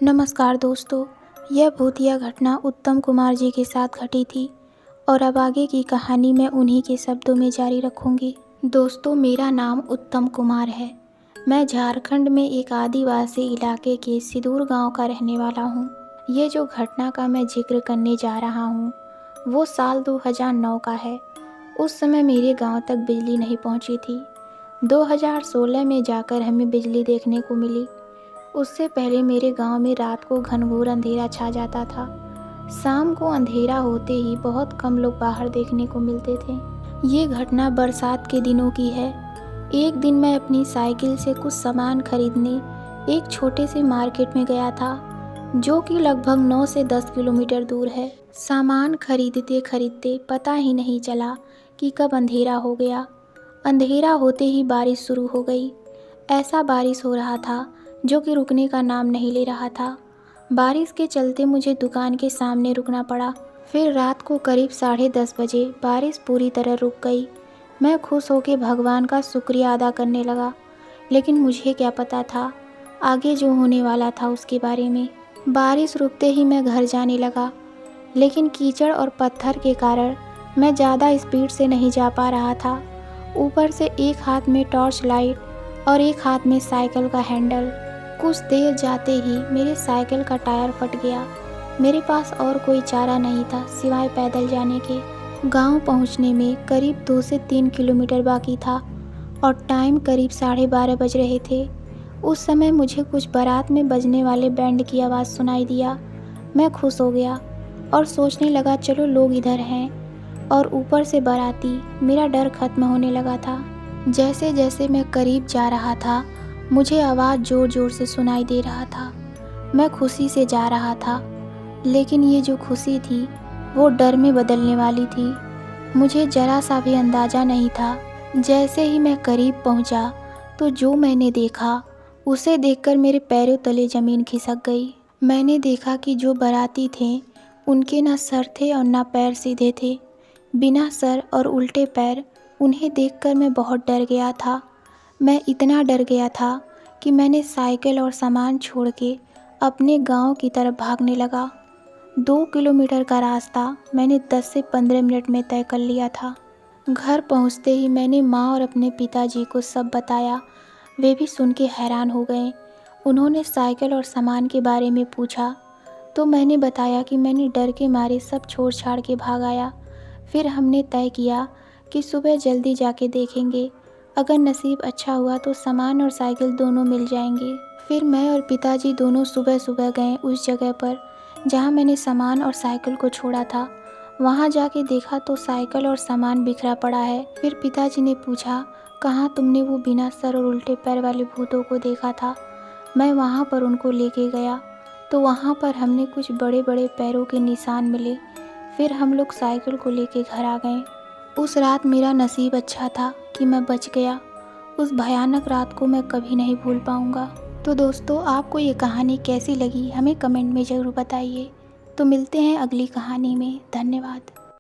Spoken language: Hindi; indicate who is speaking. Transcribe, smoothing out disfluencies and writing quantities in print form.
Speaker 1: नमस्कार दोस्तों, यह भूतिया घटना उत्तम कुमार जी के साथ घटी थी और अब आगे की कहानी मैं उन्हीं के शब्दों में जारी रखूंगी। दोस्तों, मेरा नाम उत्तम कुमार है। मैं झारखंड में एक आदिवासी इलाके के सिदूर गांव का रहने वाला हूं। ये जो घटना का मैं जिक्र करने जा रहा हूं, वो साल 2009 का है। उस समय मेरे गांव तक बिजली नहीं पहुंची थी। 2016 में जाकर हमें बिजली देखने को मिली। उससे पहले मेरे गांव में रात को घनघोर अंधेरा छा जाता था। शाम को अंधेरा होते ही बहुत कम लोग बाहर देखने को मिलते थे। ये घटना बरसात के दिनों की है। एक दिन मैं अपनी साइकिल से कुछ सामान खरीदने एक छोटे से मार्केट में गया था, जो कि लगभग 9 से 10 किलोमीटर दूर है। सामान खरीदते खरीदते पता ही नहीं चला कि कब अंधेरा हो गया। अंधेरा होते ही बारिश शुरू हो गई। ऐसा बारिश हो रहा था जो कि रुकने का नाम नहीं ले रहा था। बारिश के चलते मुझे दुकान के सामने रुकना पड़ा। फिर रात को करीब 10:30 बजे बारिश पूरी तरह रुक गई। मैं खुश होकर भगवान का शुक्रिया अदा करने लगा, लेकिन मुझे क्या पता था आगे जो होने वाला था उसके बारे में। बारिश रुकते ही मैं घर जाने लगा, लेकिन कीचड़ और पत्थर के कारण मैं ज़्यादा स्पीड से नहीं जा पा रहा था। ऊपर से एक हाथ में टॉर्च लाइट और एक हाथ में साइकिल का हैंडल। कुछ देर जाते ही मेरे साइकिल का टायर फट गया। मेरे पास और कोई चारा नहीं था सिवाय पैदल जाने के। गांव पहुंचने में करीब 2 से 3 किलोमीटर बाकी था और टाइम करीब 12:30 बज रहे थे। उस समय मुझे कुछ बारात में बजने वाले बैंड की आवाज़ सुनाई दिया। मैं खुश हो गया और सोचने लगा चलो लोग इधर हैं, और ऊपर से बाराती। मेरा डर खत्म होने लगा था। जैसे जैसे मैं करीब जा रहा था, मुझे आवाज़ ज़ोर ज़ोर से सुनाई दे रहा था। मैं खुशी से जा रहा था, लेकिन ये जो खुशी थी वो डर में बदलने वाली थी। मुझे ज़रा सा भी अंदाज़ा नहीं था। जैसे ही मैं करीब पहुंचा तो जो मैंने देखा उसे देखकर मेरे पैरों तले ज़मीन खिसक गई। मैंने देखा कि जो बाराती थे उनके ना सर थे और ना पैर सीधे थे। बिना सर और उल्टे पैर। उन्हें देखकर मैं बहुत डर गया था। मैं इतना डर गया था कि मैंने साइकिल और सामान छोड़ के अपने गांव की तरफ भागने लगा। 2 किलोमीटर का रास्ता मैंने 10 से 15 मिनट में तय कर लिया था। घर पहुंचते ही मैंने माँ और अपने पिताजी को सब बताया। वे भी सुन के हैरान हो गए। उन्होंने साइकिल और सामान के बारे में पूछा तो मैंने बताया कि मैंने डर के मारे सब छोड़ छाड़ के भाग आया। फिर हमने तय किया कि सुबह जल्दी जाके देखेंगे। अगर नसीब अच्छा हुआ तो सामान और साइकिल दोनों मिल जाएंगे। फिर मैं और पिताजी दोनों सुबह सुबह गए उस जगह पर जहां मैंने सामान और साइकिल को छोड़ा था। वहां जाके देखा तो साइकिल और सामान बिखरा पड़ा है। फिर पिताजी ने पूछा, कहाँ तुमने वो बिना सर और उल्टे पैर वाले भूतों को देखा था? मैं वहां पर उनको लेके गया तो वहां पर हमने कुछ बड़े बड़े पैरों के निशान मिले। फिर हम लोग साइकिल को लेके घर आ गए। उस रात मेरा नसीब अच्छा था कि मैं बच गया। उस भयानक रात को मैं कभी नहीं भूल पाऊंगा। तो दोस्तों, आपको ये कहानी कैसी लगी हमें कमेंट में ज़रूर बताइए। तो मिलते हैं अगली कहानी में। धन्यवाद।